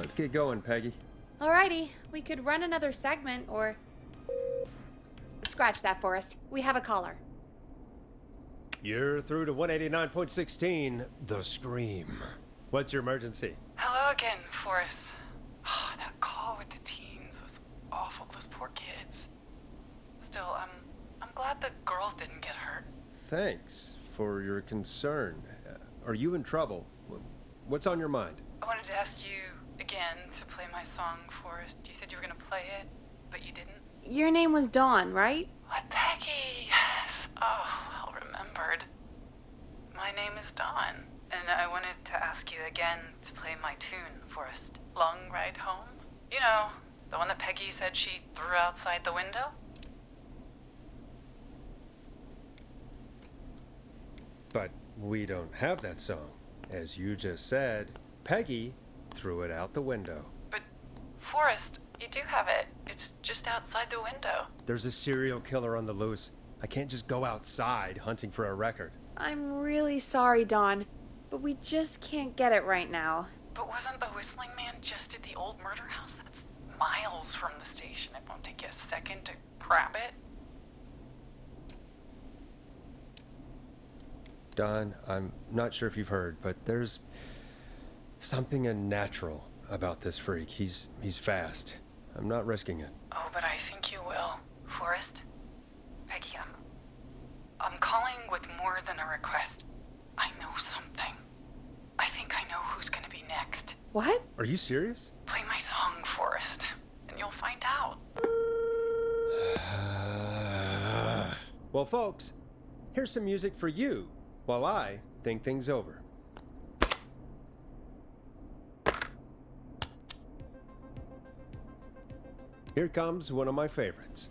Let's get going, Peggy. Alrighty, we could run another segment or... Scratch that, Forrest. We have a caller. You're through to 189.16, The Scream. What's your emergency? Hello again, Forrest. Oh, that call with the teens was awful. Those poor kids. Still, I'm glad the girl didn't get hurt. Thanks for your concern. Are you in trouble? What's on your mind? I wanted to ask you again to play my song, Forrest. You said you were gonna play it, but you didn't. Your name was Dawn, right? What, Peggy? Yes. Oh, well remembered. My name is Dawn, and I wanted to ask you again to play my tune, Forrest. Long Ride Home? You know, the one that Peggy said she threw outside the window? But we don't have that song. As you just said, Peggy threw it out the window. But, Forrest, you do have it. It's just outside the window. There's a serial killer on the loose. I can't just go outside hunting for a record. I'm really sorry, Dawn, but we just can't get it right now. But wasn't the Whistling Man just at the old murder house? That's miles from the station. It won't take you a second to grab it. Don, I'm not sure if you've heard, but there's something unnatural about this freak. He's fast. I'm not risking it. Oh, but I think you will. Forrest? Peggy, I'm calling with more than a request. I know something. I think I know who's gonna be next. What? Are you serious? Play my song, Forrest, and you'll find out. Well, folks, here's some music for you while I think things over. Here comes one of my favorites.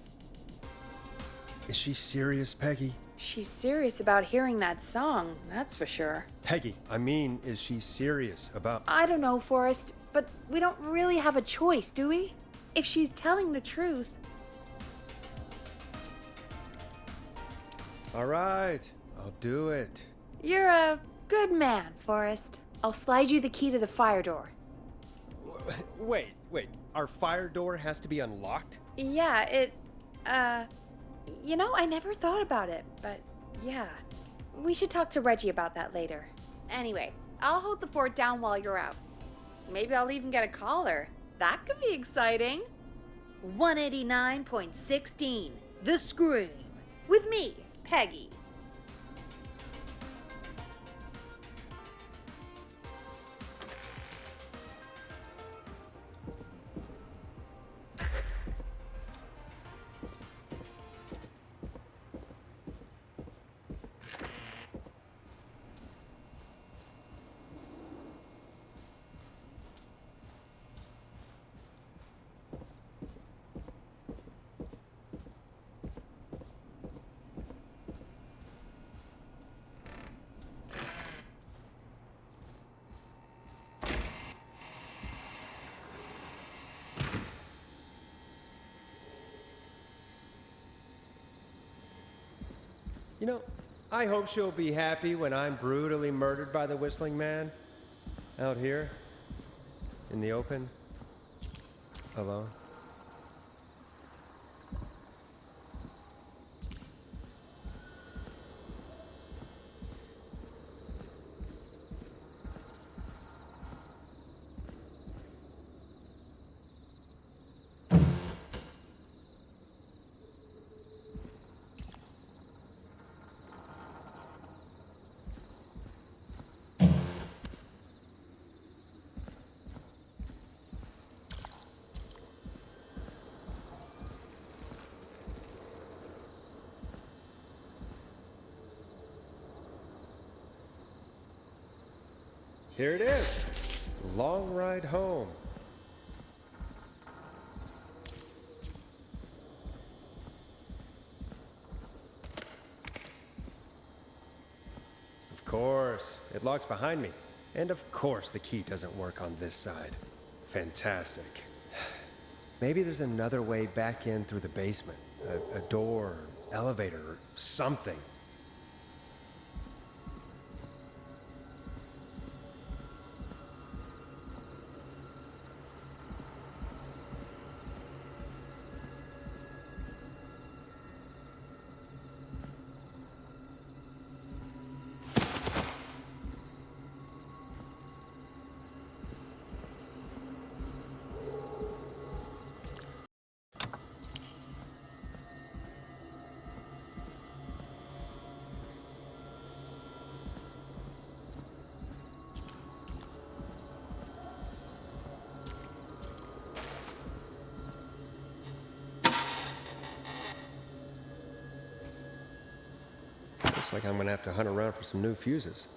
Is she serious, Peggy? She's serious about hearing that song, that's for sure. Peggy, I mean, is she serious about... I don't know, Forrest, but we don't really have a choice, do we? If she's telling the truth... All right, I'll do it. You're a good man, Forrest. I'll slide you the key to the fire door. Wait. Our fire door has to be unlocked? Yeah, you know, I never thought about it, but yeah. We should talk to Reggie about that later. Anyway, I'll hold the fort down while you're out. Maybe I'll even get a caller. That could be exciting. 189.16, The Scream. With me, Peggy. You know, I hope she'll be happy when I'm brutally murdered by the Whistling Man. Out here, in the open, alone. Here it is. Long Ride Home. Of course, it locks behind me. And of course the key doesn't work on this side. Fantastic. Maybe there's another way back in through the basement. A door, elevator, or something. Looks like I'm gonna have to hunt around for some new fuses.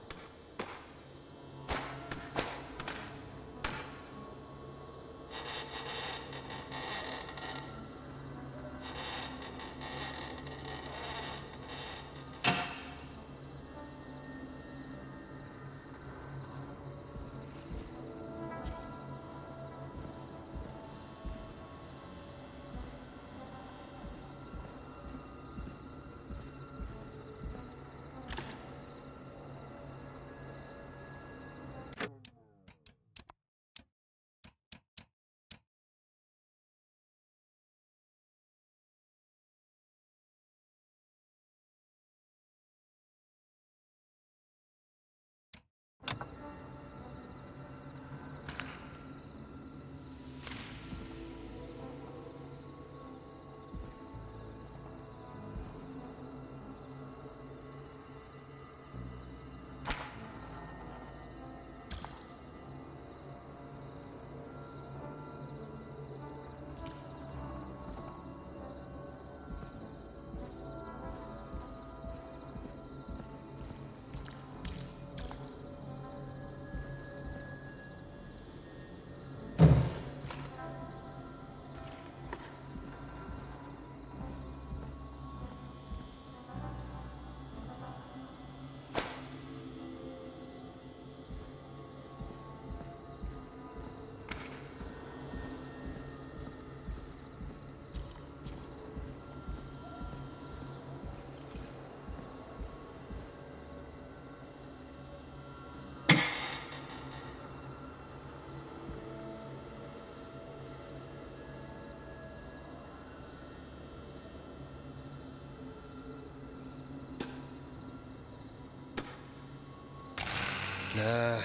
Nah,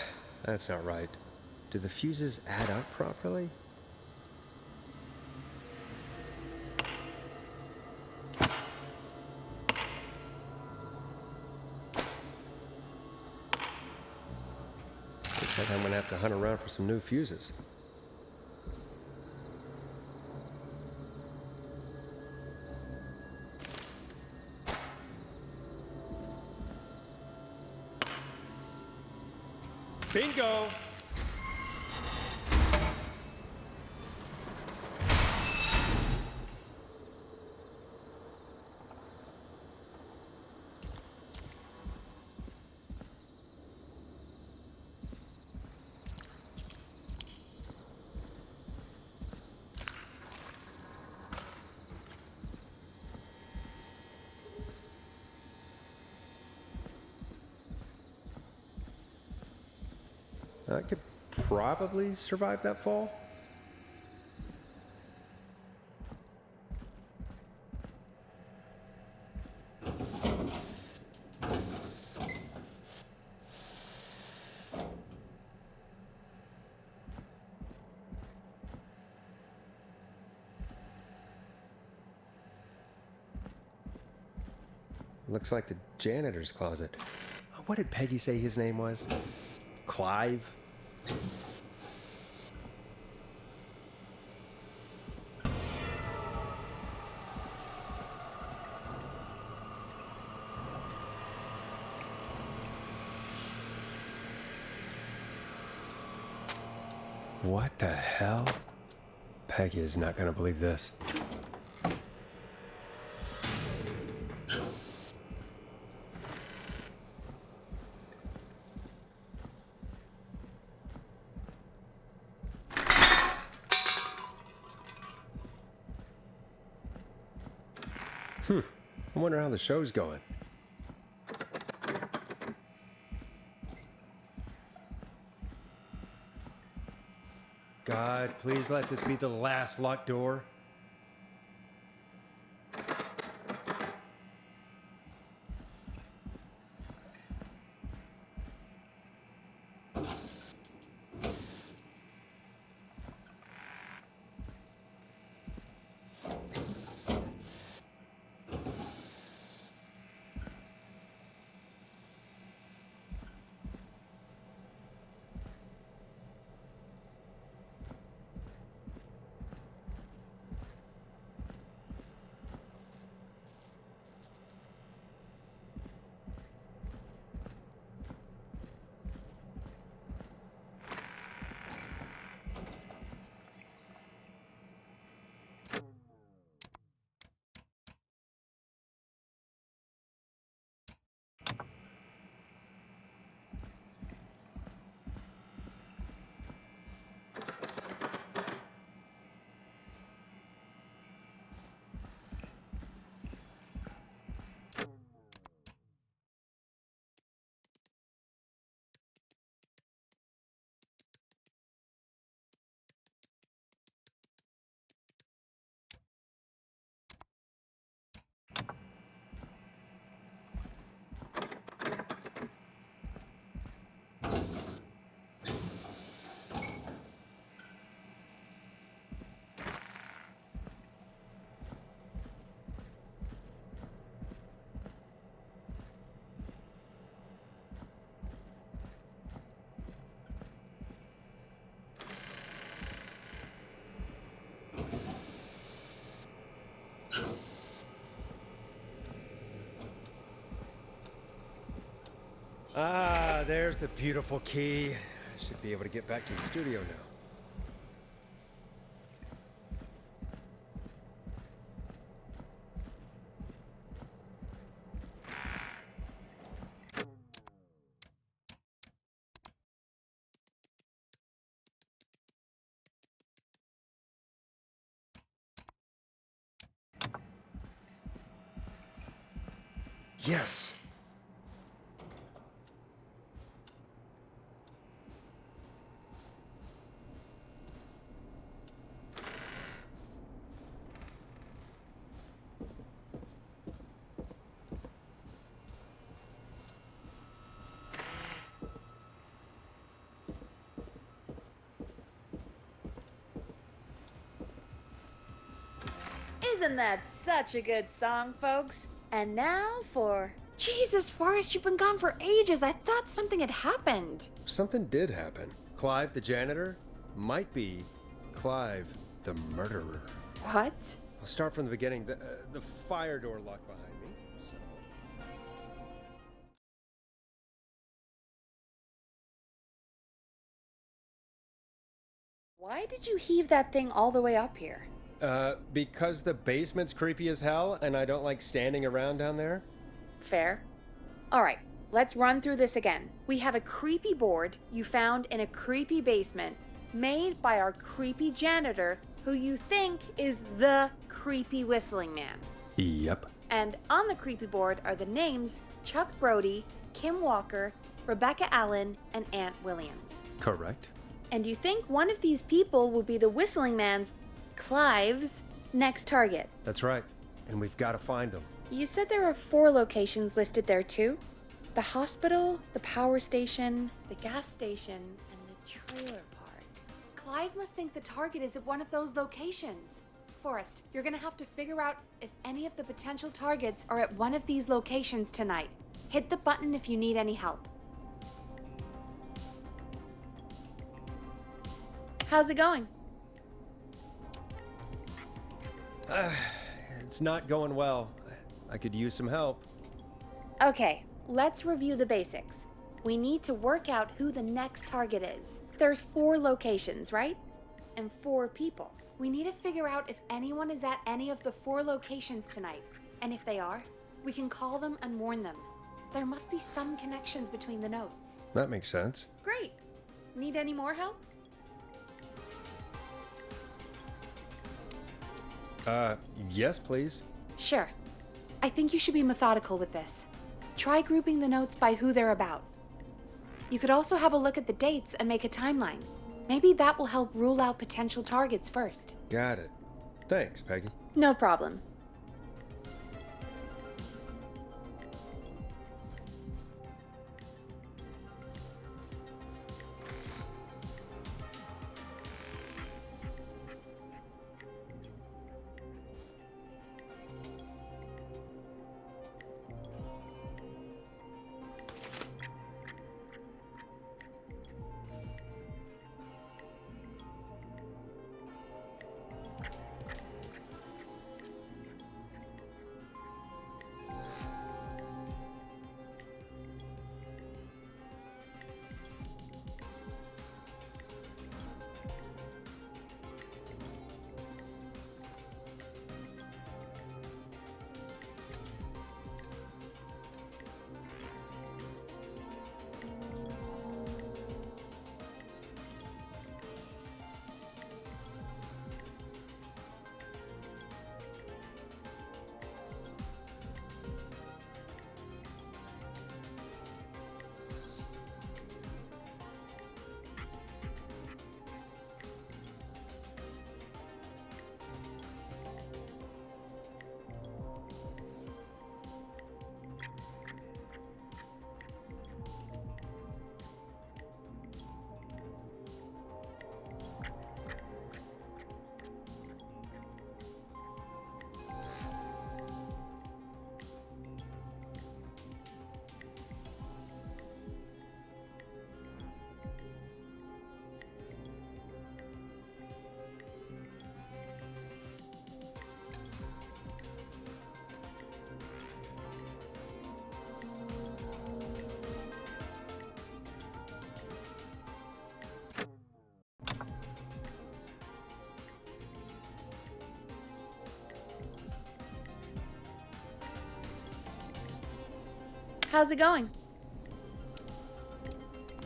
that's not right. Do the fuses add up properly? Looks like I'm gonna have to hunt around for some new fuses. Bingo! I could probably survive that fall. Looks like the janitor's closet. What did Peggy say his name was? Clive? What the hell? Peggy is not gonna believe this. I wonder how the show's going. God, please let this be the last locked door. Ah, there's the beautiful key. I should be able to get back to the studio now. Yes! Isn't that such a good song, folks? And now for... Jesus, Forrest, you've been gone for ages. I thought something had happened. Something did happen. Clive, the janitor, might be Clive, the murderer. What? I'll start from the beginning. The fire door locked behind me, so... Why did you heave that thing all the way up here? Because the basement's creepy as hell, and I don't like standing around down there? Fair. Alright, let's run through this again. We have a creepy board you found in a creepy basement made by our creepy janitor who you think is the creepy whistling man. Yep. And on the creepy board are the names Chuck Brody, Kim Walker, Rebecca Allen, and Aunt Williams. Correct. And you think one of these people will be the whistling man's, Clive's, next target. That's right. And we've got to find them. You said there are 4 locations listed there too? The hospital, the power station, the gas station, and the trailer park. Clive must think the target is at one of those locations. Forrest, you're gonna have to figure out if any of the potential targets are at one of these locations tonight. Hit the button if you need any help. How's it going? It's not going well. I could use some help. Okay, let's review the basics. We need to work out who the next target is. There's 4 locations, right? And 4 people. We need to figure out if anyone is at any of the 4 locations tonight. And if they are, we can call them and warn them. There must be some connections between the notes. That makes sense. Great. Need any more help? Yes, please. Sure. I think you should be methodical with this. Try grouping the notes by who they're about. You could also have a look at the dates and make a timeline. Maybe that will help rule out potential targets first. Got it. Thanks, Peggy. No problem. How's it going?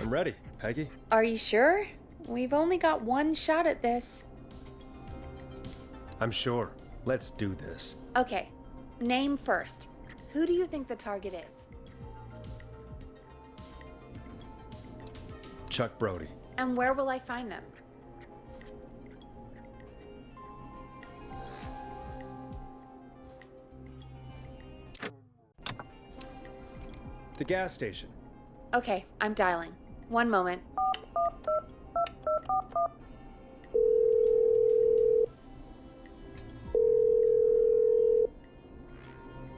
I'm ready, Peggy. Are you sure? We've only got one shot at this. I'm sure. Let's do this. Okay, name first. Who do you think the target is? Chuck Brody. And where will I find them? The gas station. Okay, I'm dialing. One moment.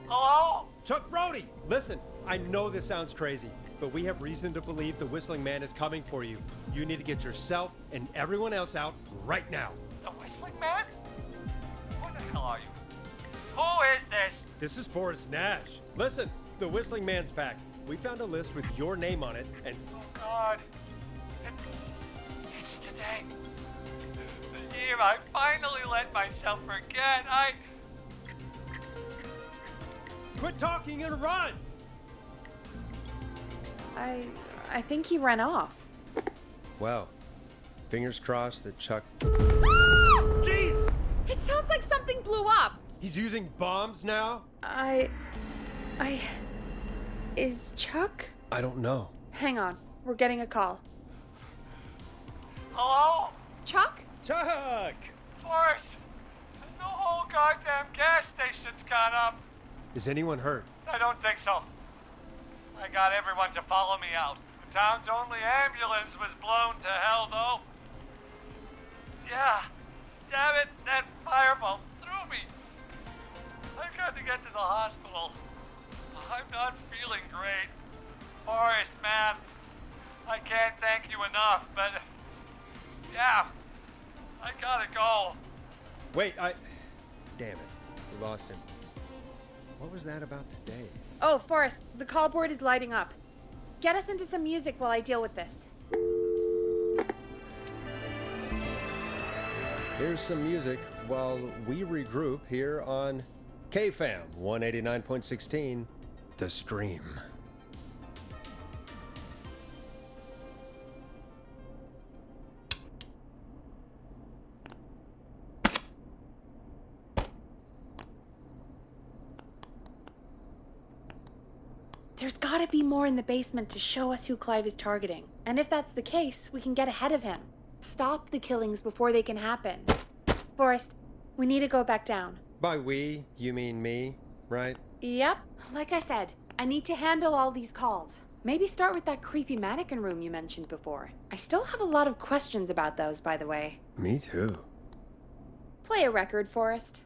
Hello? Chuck Brody! Listen, I know this sounds crazy, but we have reason to believe the Whistling Man is coming for you. You need to get yourself and everyone else out right now. The Whistling Man? Who the hell are you? Who is this? This is Forrest Nash. Listen, the Whistling Man's back. We found a list with your name on it, and Oh God. It's today. The year I finally let myself forget. quit talking and run! I think he ran off. Well, fingers crossed that Chuck... Ah! Jeez! It sounds like something blew up. He's using bombs now? Is Chuck? I don't know. Hang on, we're getting a call. Hello? Chuck? Chuck! Forrest. The whole goddamn gas station's gone up. Is anyone hurt? I don't think so. I got everyone to follow me out. The town's only ambulance was blown to hell, though. Yeah. Damn it, that fireball threw me. I've got to get to the hospital. I'm not feeling great. Forrest, man. I can't thank you enough, but... yeah. I gotta go. Wait, Damn it. We lost him. What was that about today? Oh, Forrest, the call board is lighting up. Get us into some music while I deal with this. Here's some music while we regroup here on KFAM 189.16, The Stream. There's gotta be more in the basement to show us who Clive is targeting. And if that's the case, we can get ahead of him. Stop the killings before they can happen. Forrest, we need to go back down. By we, you mean me, right? Yep, like I said, I need to handle all these calls. Maybe start with that creepy mannequin room you mentioned before. I still have a lot of questions about those, by the way. Me too. Play a record, Forrest.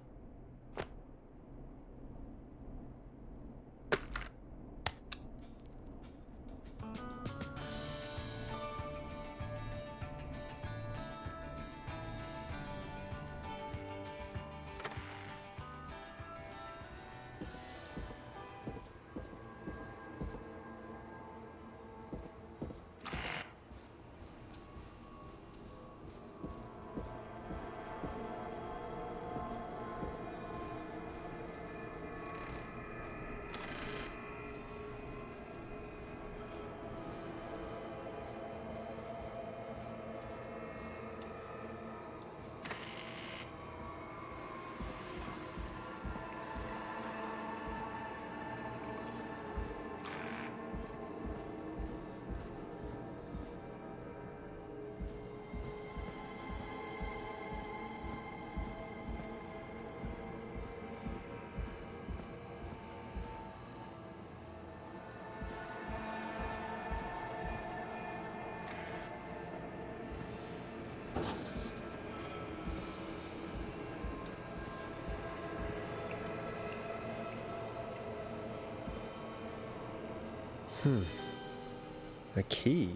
A key?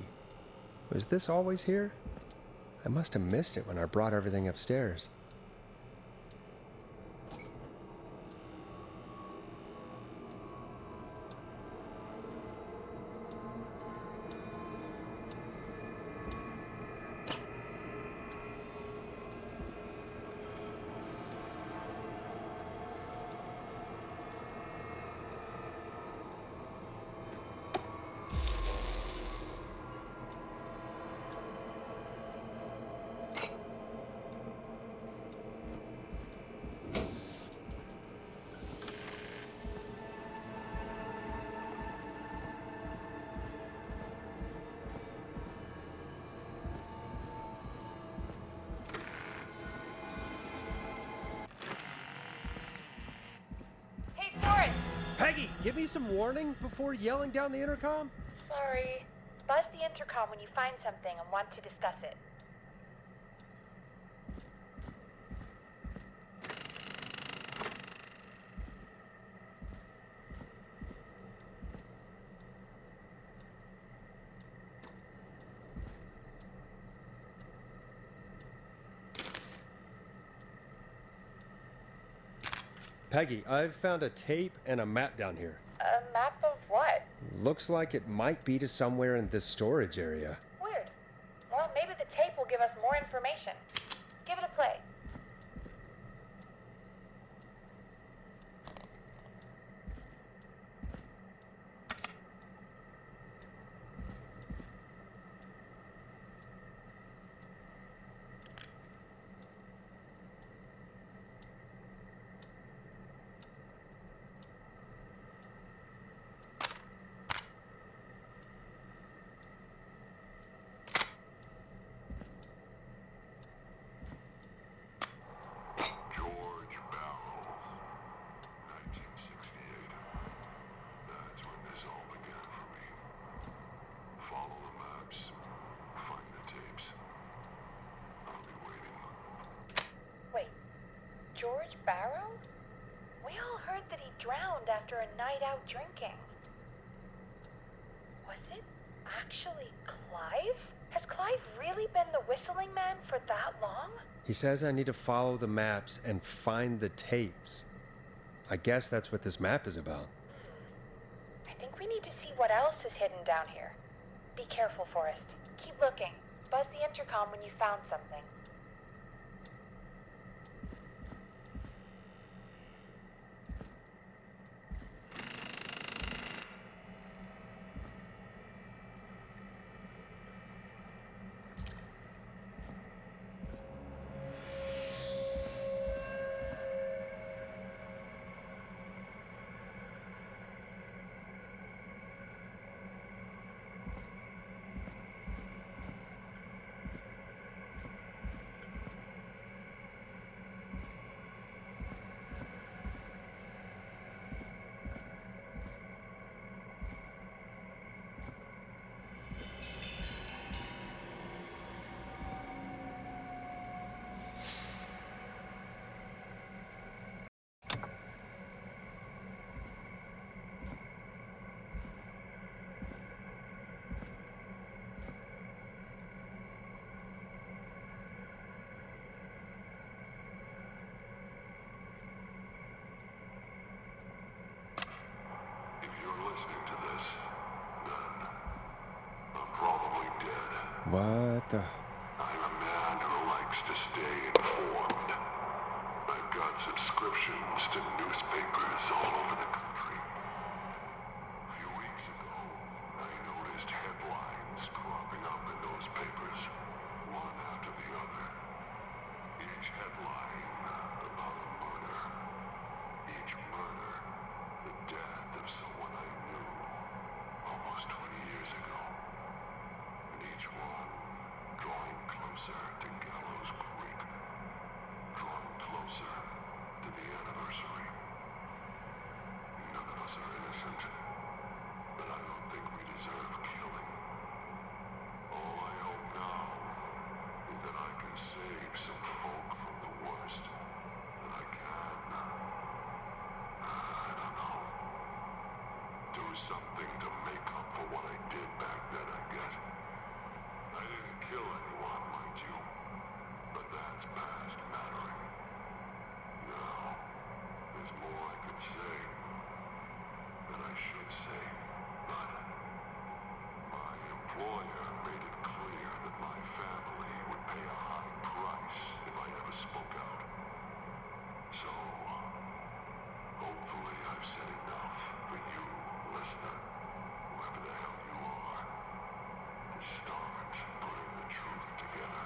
Was this always here? I must have missed it when I brought everything upstairs. give me some warning before yelling down the intercom? Sorry. Buzz the intercom when you find something and want to discuss it. Peggy, I've found a tape and a map down here. A map of what? Looks like it might be to somewhere in this storage area. Weird. Well, maybe the tape will give us more information. Give it a play. George Barrow, 1968. That's when this all began for me. Follow the maps, find the tapes. I'll be waiting. Wait. George Barrow? We all heard that he drowned after a night out drinking. Was it actually Clive? Has Clive really been the whistling man for that long? He says I need to follow the maps and find the tapes. I guess that's what this map is about. I think we need to see what else is hidden down here. Be careful, Forrest. Keep looking. Buzz the intercom when you found something. If you're listening to this, then I'm probably dead. What the? I'm a man who likes to stay informed. I've got subscriptions to newspapers all over the country. A few weeks ago, I noticed headlines cropping up in those papers, one after the other. Each headline about a murder. Each murder, the death of someone I knew almost 20 years ago. And each one drawing closer to Gallows Creek. Drawing closer to the anniversary. None of us are innocent, but I don't think we deserve killing. All I hope now is that I can save some folk from the worst that I can. I don't know. Do something to make up for what I did back then, I guess. I didn't kill anyone, mind you, but that's past mattering. Now, there's more I could say, that I should say, but my employer made it clear that my family would pay a high price if I ever spoke out. So, hopefully I've said enough for you, listener, whoever the hell you are, to start putting the truth together.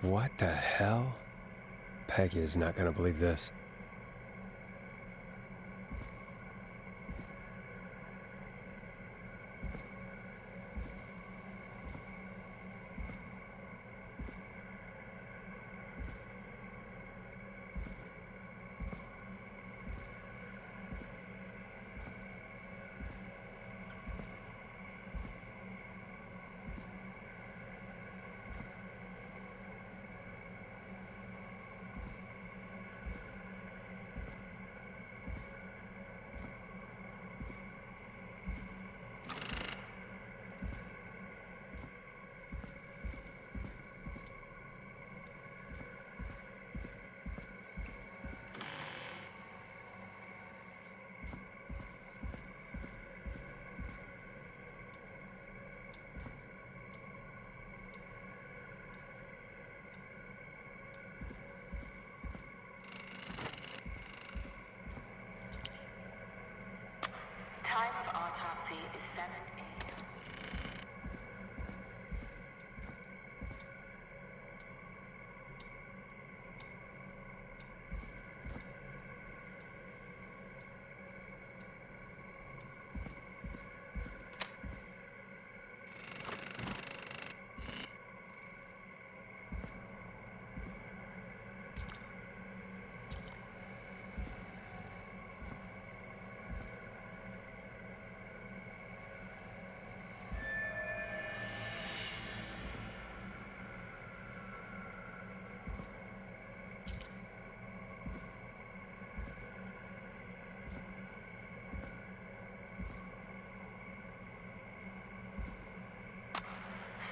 What the hell? Peggy is not gonna believe this. 7 a.m.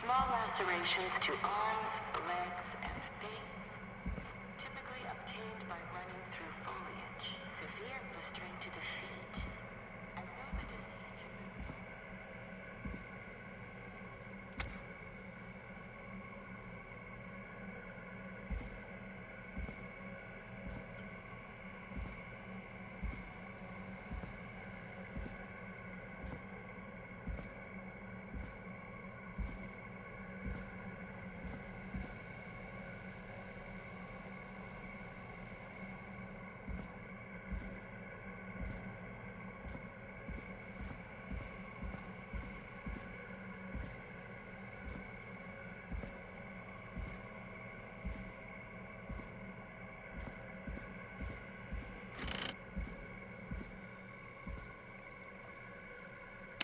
Small lacerations to arms, legs, and face, typically obtained by running through foliage. Severe blistering to the feet, as though the deceased had been...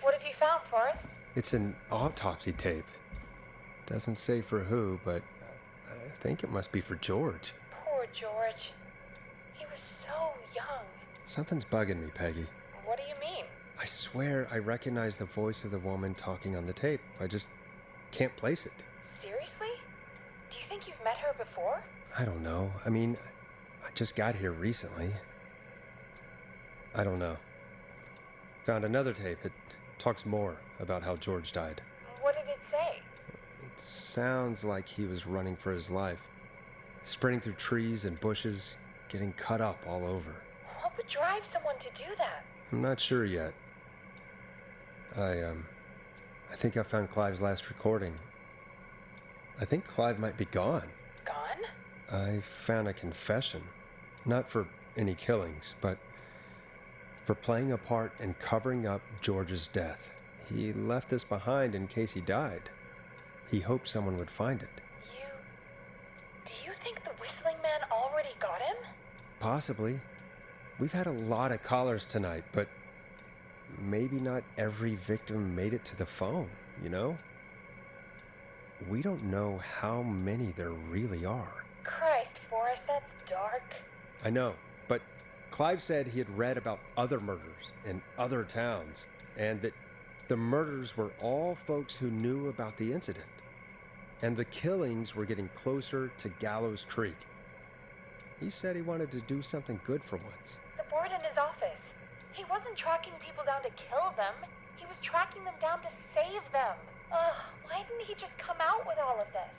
What have you found, Forrest? It's an autopsy tape. Doesn't say for who, but I think it must be for George. Poor George. He was so young. Something's bugging me, Peggy. What do you mean? I swear I recognize the voice of the woman talking on the tape. I just can't place it. Seriously? Do you think you've met her before? I don't know. I mean, I just got here recently. I don't know. Found another tape. It talks more about how George died. What did it say? It sounds like he was running for his life. Sprinting through trees and bushes, getting cut up all over. What would drive someone to do that? I'm not sure yet. I think I found Clive's last recording. I think Clive might be gone. Gone? I found a confession. Not for any killings, but for playing a part in covering up George's death. He left this behind in case he died. He hoped someone would find it. Do you think the Whistling Man already got him? Possibly. We've had a lot of callers tonight, but maybe not every victim made it to the phone, you know? We don't know how many there really are. Christ, Forrest, that's dark. I know, but Clive said he had read about other murders in other towns, and that the murders were all folks who knew about the incident. And the killings were getting closer to Gallows Creek. He said he wanted to do something good for once. The board in his office. He wasn't tracking people down to kill them. He was tracking them down to save them. Ugh, why didn't he just come out with all of this?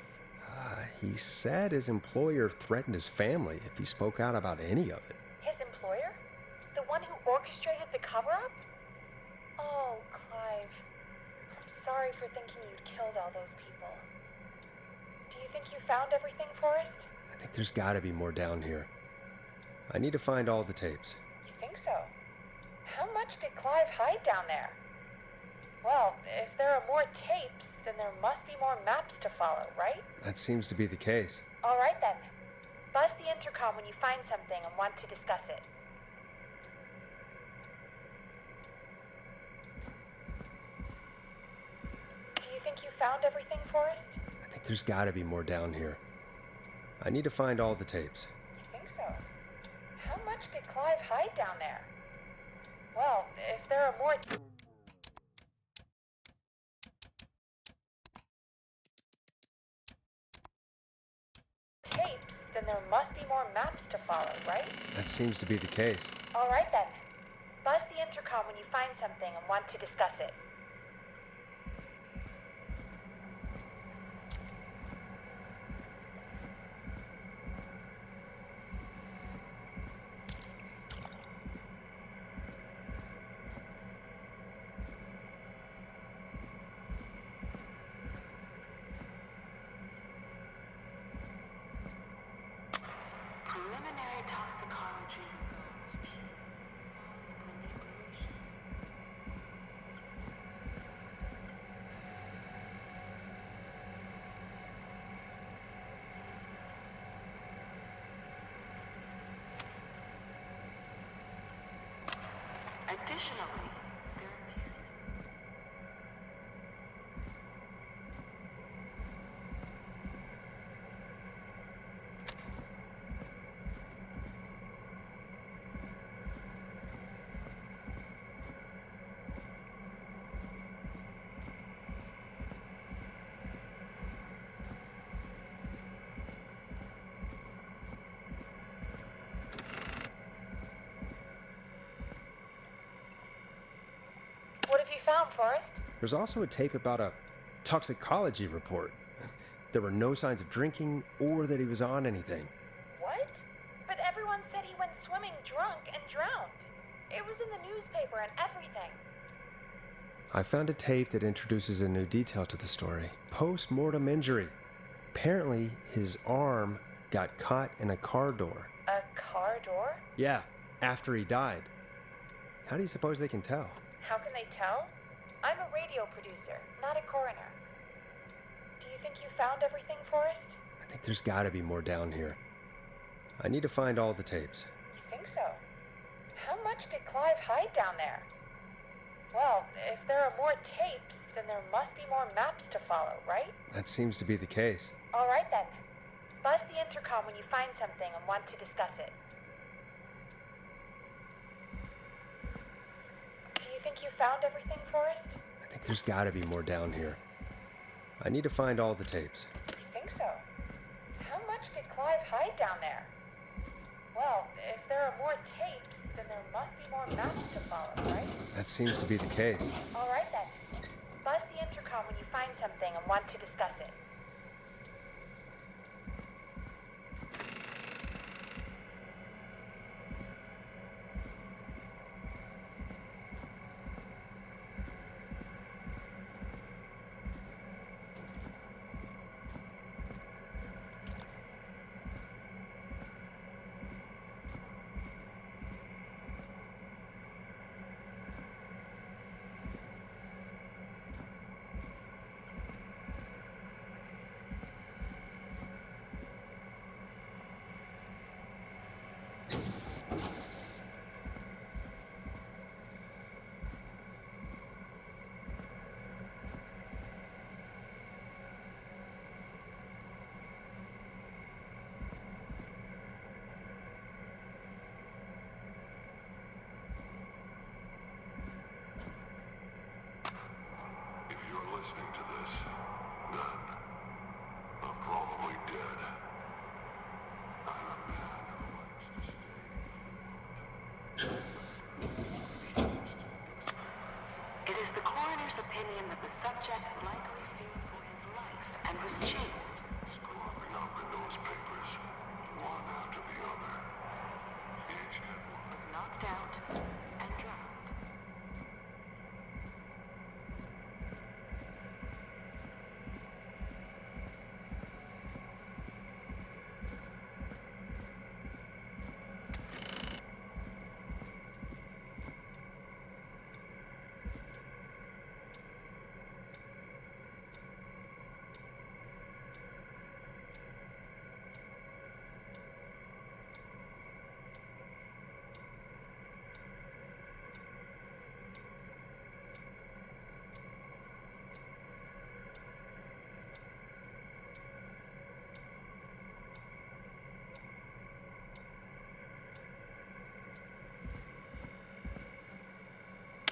He said his employer threatened his family if he spoke out about any of it. His employer? The one who orchestrated the cover-up? Oh, Clive. I'm sorry for thinking you'd killed all those people. Do you think you found everything, Forrest? I think there's gotta be more down here. I need to find all the tapes. You think so? How much did Clive hide down there? Well, if there are more tapes, then there must be more maps to follow, right? That seems to be the case. All right then. Buzz the intercom when you find something and want to discuss it. Do you think you found everything, Forrest? I think there's gotta be more down here. I need to find all the tapes. You think so? How much did Clive hide down there? Well, if there are more... tapes, then there must be more maps to follow, right? That seems to be the case. All right then. Buzz the intercom when you find something and want to discuss it. Additionally, there appears... What have you found, Forrest? There's also a tape about a toxicology report. There were no signs of drinking or that he was on anything. What? But everyone said he went swimming drunk and drowned. It was in the newspaper and everything. I found a tape that introduces a new detail to the story. Post-mortem injury. Apparently, his arm got caught in a car door. A car door? Yeah, after he died. How do you suppose they can tell? How can they tell? I'm a radio producer, not a coroner. Do you think you found everything, Forrest? I think there's gotta be more down here. I need to find all the tapes. You think so? How much did Clive hide down there? Well, if there are more tapes, then there must be more maps to follow, right? That seems to be the case. All right then. Buzz the intercom when you find something and want to discuss it. Do you think you found everything, Forrest? I think there's gotta be more down here. I need to find all the tapes. You think so? How much did Clive hide down there? Well, if there are more tapes, then there must be more maps to follow, right? That seems to be the case. All right then. Buzz the intercom when you find something and want to discuss it. If you're listening to this, then I'm probably dead. I'm a man who likes to stay informed. It is the coroner's opinion that the subject likely feared for his life and was chased. Scrubbing up the newspapers, one after the other. Each headline Was knocked out and drowned.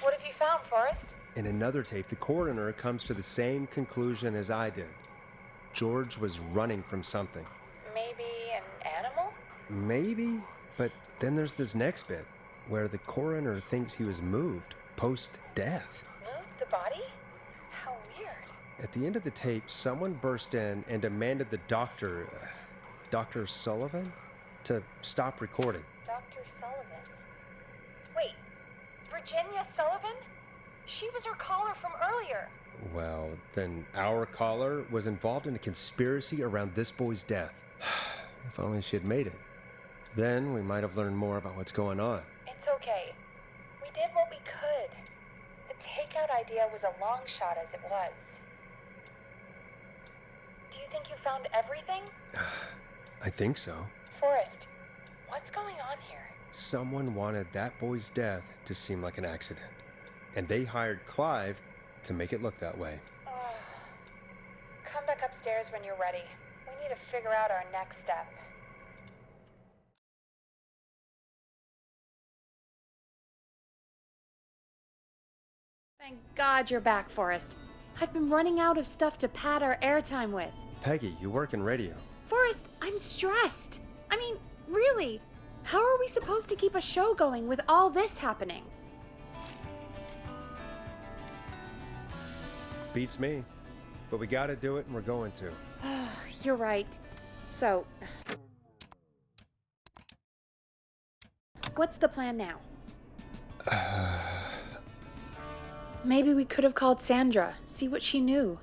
What have you found, Forrest? In another tape, the coroner comes to the same conclusion as I did. George was running from something. Maybe an animal? Maybe, but then there's this next bit where the coroner thinks he was moved post-death. Moved the body? How weird. At the end of the tape, someone burst in and demanded the doctor, Dr. Sullivan, to stop recording. Dr. Sullivan. Wait, Virginia Sullivan? She was her caller from earlier. Well, then our caller was involved in a conspiracy around this boy's death. If only she had made it. Then we might have learned more about what's going on. It's okay. We did what we could. The takeout idea was a long shot as it was. Do you think you found everything? I think so. Forrest, what's going on here? Someone wanted that boy's death to seem like an accident. And they hired Clive to make it look that way. Come back upstairs when you're ready. We need to figure out our next step. Thank God you're back, Forrest. I've been running out of stuff to pad our airtime with. Peggy, you work in radio. Forrest, I'm stressed. I mean, really, how are we supposed to keep a show going with all this happening? Beats me. But we gotta do it, and we're going to. You're right. So, what's the plan now? Maybe we could have called Sandra, see what she knew.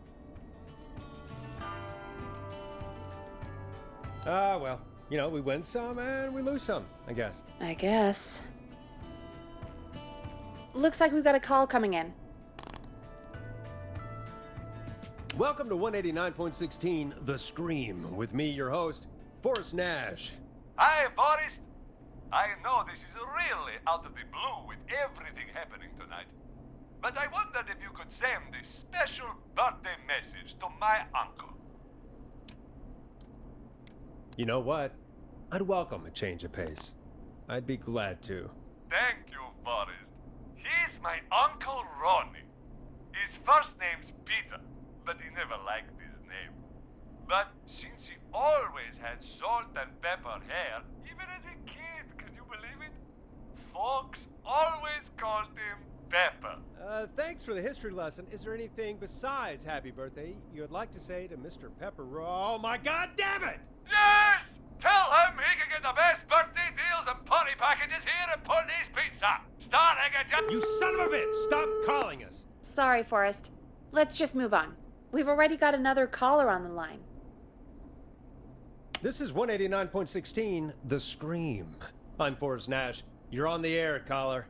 Well, you know, we win some and we lose some, I guess. I guess. Looks like we've got a call coming in. Welcome to 189.16 The Scream, with me, your host, Forrest Nash. Hi, Forrest. I know this is really out of the blue with everything happening tonight. But I wondered if you could send this special birthday message to my uncle. You know what? I'd welcome a change of pace. I'd be glad to. Thank you, Forrest. He's my Uncle Ronnie. His first name's Peter, but he never liked his name. But since he always had salt and pepper hair, even as a kid, can you believe it? Folks always called him Pepper. Thanks for the history lesson. Is there anything besides happy birthday you would like to say to Mr. Pepper? Oh my god damn it! Yes! Tell him he can get the best birthday deals and party packages here at Putney's Pizza. Starting at just... You son of a bitch! Stop calling us! Sorry, Forrest. Let's just move on. We've already got another caller on the line. This is 189.16 The Scream. I'm Forrest Nash. You're on the air, caller.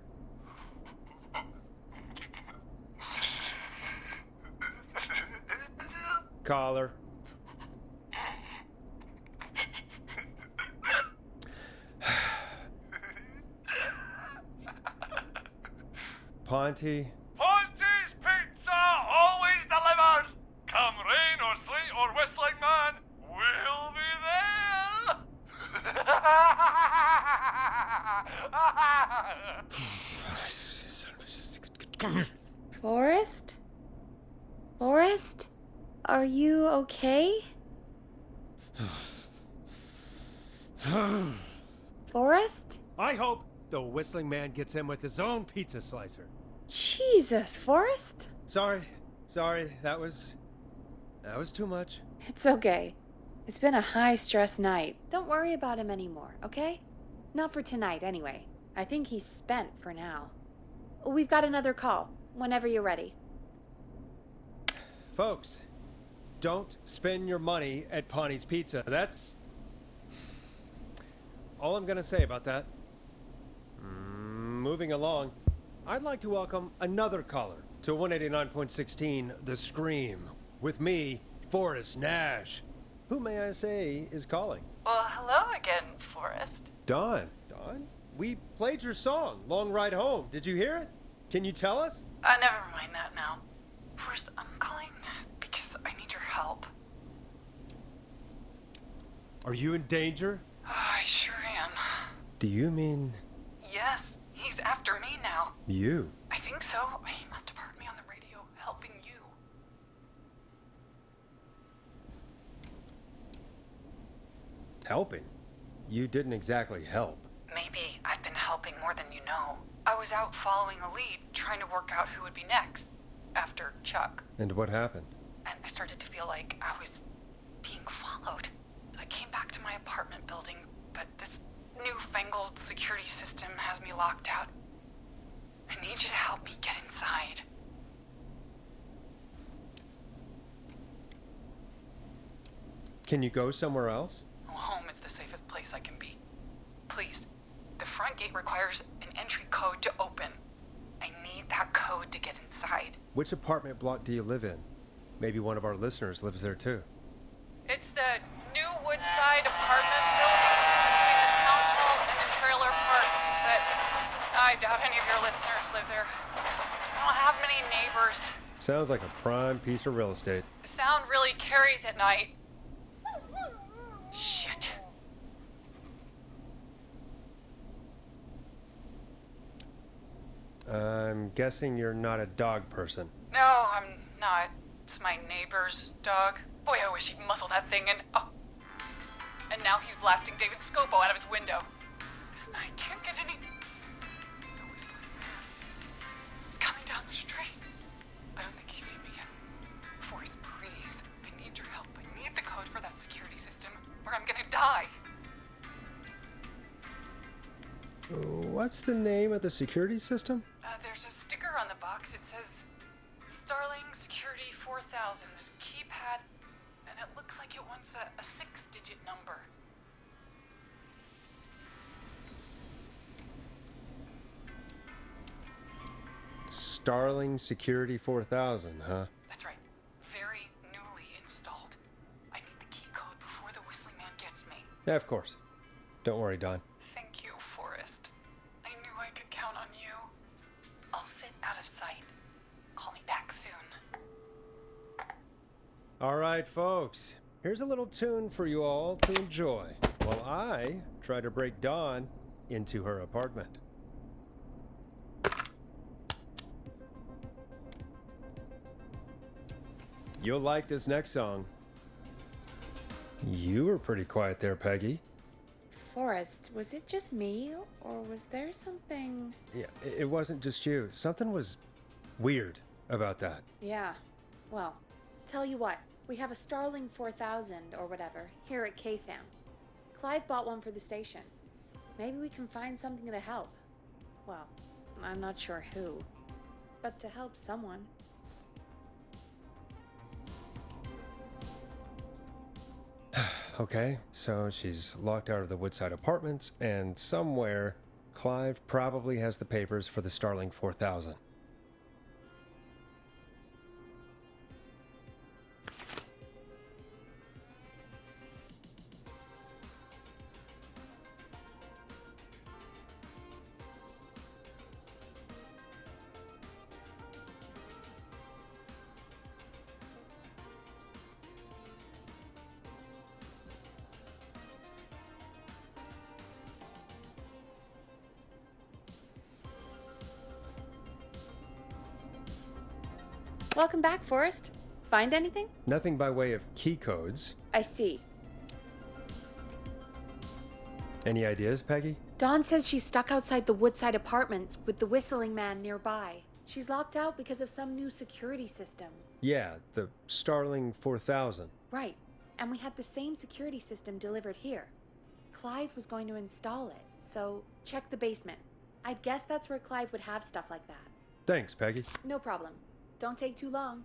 Caller. Ponty. Ponty's Pizza always delivers. Come rain or sleet or whistling man, we'll be there. Forrest? Forrest? Are you okay? Forrest? I hope the whistling man gets him with his own pizza slicer. Jesus, Forrest? Sorry. That was too much. It's okay. It's been a high-stress night. Don't worry about him anymore, okay? Not for tonight, anyway. I think he's spent for now. We've got another call, whenever you're ready. Folks, don't spend your money at Ponty's Pizza. That's all I'm gonna say about that. Moving along, I'd like to welcome another caller to 189.16 The Scream, with me, Forrest Nash. Who, may I say, is calling? Well, hello again, Forrest. Dawn. We played your song, Long Ride Home. Did you hear it? Can you tell us? Never mind that now. First, I'm calling because I need your help. Are you in danger? I sure am. Do you mean Yes, he's after me now. you? I think so. He must have heard me on the radio helping you. Helping? You didn't exactly help. Maybe I've been helping more than you know. I was out following a lead, trying to work out who would be next, after Chuck. And what happened? And I started to feel like I was being followed. I came back to my apartment building, but this newfangled security system has me locked out. I need you to help me get inside. Can you go somewhere else? Well, home is the safest place I can be. Please, the front gate requires an entry code to open. I need that code to get inside. Which apartment block do you live in? Maybe one of our listeners lives there too. It's the New Woodside apartment building between the town hall and the trailer park. I doubt any of your listeners live there. I don't have many neighbors. Sounds like a prime piece of real estate. The sound really carries at night. Shit. I'm guessing you're not a dog person. No, I'm not. It's my neighbor's dog. Boy, I wish he'd muzzle that thing and... Oh. And now he's blasting David Scopo out of his window. This night can't get any... The whistling man. He's coming down the street. I don't think he's seen me yet. Forrest, please. I need your help. I need the code for that security system, or I'm gonna die. What's the name of the security system? There's a sticker on the box. It says Starling Security 4000. There's a keypad, and it looks like it wants a 6-digit number. Starling Security 4000, huh? That's right. Very newly installed. I need the key code before the whistling man gets me. Yeah, of course. Don't worry, Don. Thank you, Forrest. I knew I could count on you. I'll sit out of sight. Call me back soon. All right, folks. Here's a little tune for you all to enjoy while I try to break Dawn into her apartment. You'll like this next song. You were pretty quiet there, Peggy. Forrest, was it just me, or was there something... Yeah, it wasn't just you. Something was weird about that. Yeah, well, tell you what, we have a Starling 4000, or whatever, here at KFAM. Clive bought one for the station. Maybe we can find something to help. Well, I'm not sure who, but to help someone. Okay, so she's locked out of the Woodside Apartments, and somewhere, Clive probably has the papers for the Starling 4000. Welcome back, Forrest. Find anything? Nothing by way of key codes. I see. Any ideas, Peggy? Dawn says she's stuck outside the Woodside Apartments with the whistling man nearby. She's locked out because of some new security system. Yeah, the Starling 4000. Right, and we had the same security system delivered here. Clive was going to install it, so check the basement. I'd guess that's where Clive would have stuff like that. Thanks, Peggy. No problem. Don't take too long.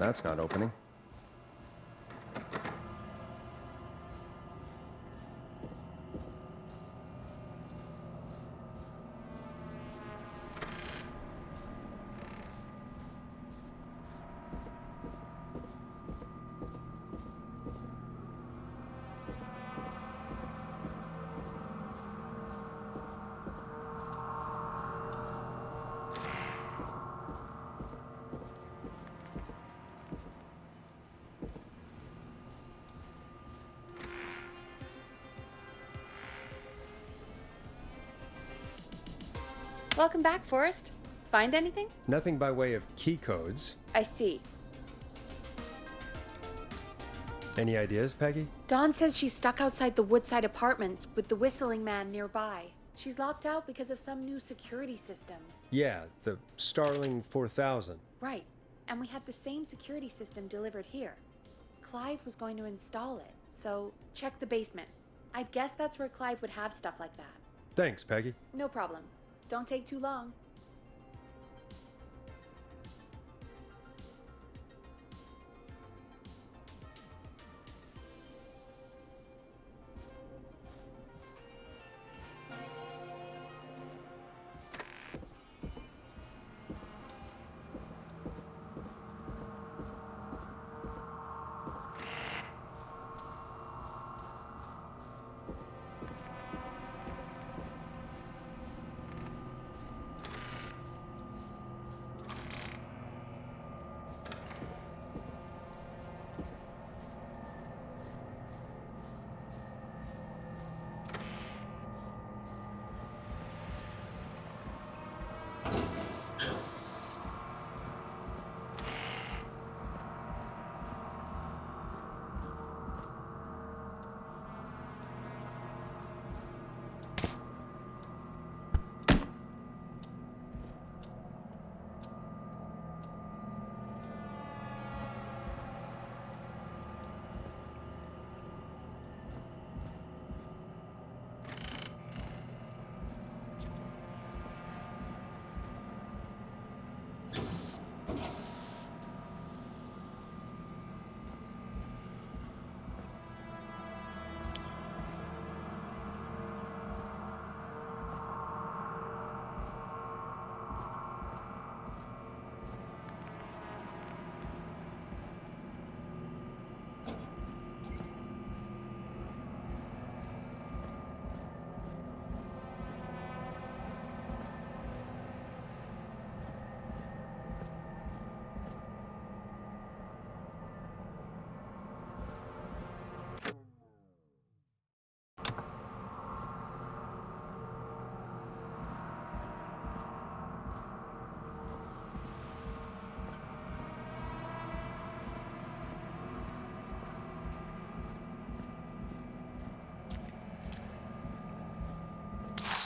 That's not opening. Welcome back, Forrest. Find anything? Nothing by way of key codes. I see. Any ideas, Peggy? Dawn says she's stuck outside the Woodside Apartments with the whistling man nearby. She's locked out because of some new security system. Yeah, the Starling 4000. Right. And we had the same security system delivered here. Clive was going to install it, so check the basement. I'd guess that's where Clive would have stuff like that. Thanks, Peggy. No problem. Don't take too long.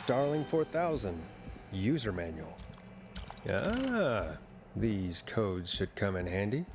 Starling 4000. User manual. Ah, these codes should come in handy.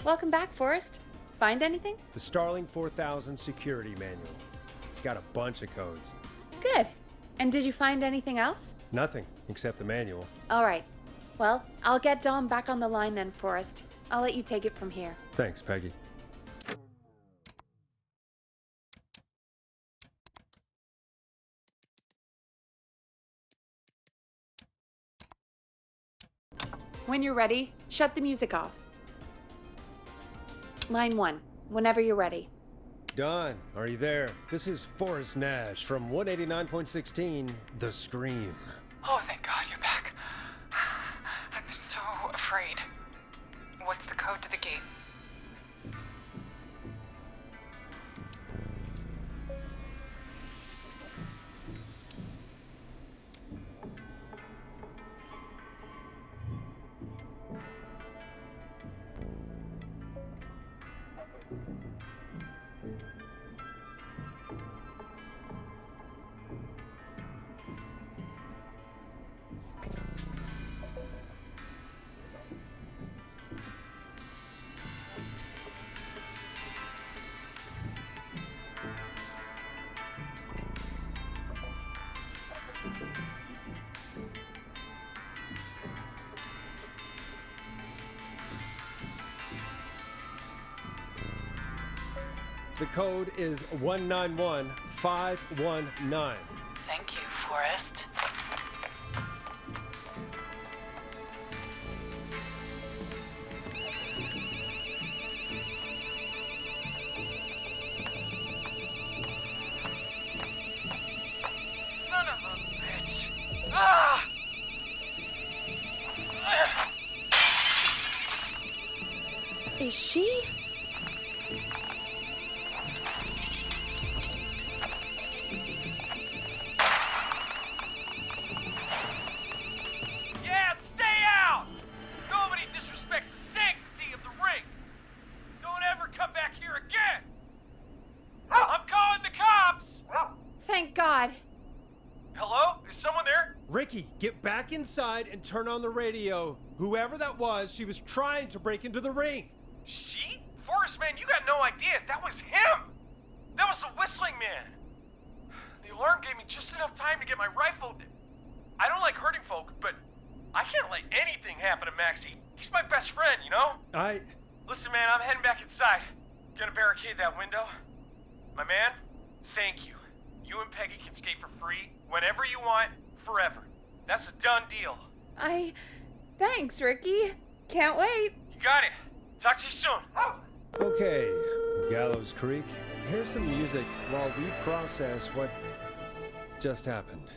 Welcome back, Forrest. Find anything? The Starling 4000 security manual. It's got a bunch of codes. Good. And did you find anything else? Nothing, except the manual. All right. Well, I'll get Dawn back on the line then, Forrest. I'll let you take it from here. Thanks, Peggy. When you're ready, shut the music off. Line 1, whenever you're ready. Dawn, are you there? This is Forrest Nash from 189.16, The Scream. Oh, thank God you're back. I've been so afraid. What's the code to the gate? The code is 191519. Thank you, Forrest. Son of a bitch. Ah! Is she? Yeah, stay out! Nobody disrespects the sanctity of the ring. Don't ever come back here again. I'm calling the cops! Thank God. Hello? Is someone there? Ricky, get back inside and turn on the radio. Whoever that was, she was trying to break into the ring. She? Forrest, man, you got no idea. That was him! That was the whistling man! The alarm gave me just enough time to get my rifle. I don't like hurting folk, but I can't let anything happen to Maxie. He's my best friend, you know? Listen, man, I'm heading back inside. Gonna barricade that window. My man, thank you. You and Peggy can skate for free whenever you want, forever. That's a done deal. Thanks, Ricky. Can't wait. You got it. Talk to you soon. Okay, Gallows Creek, here's some music while we process what just happened.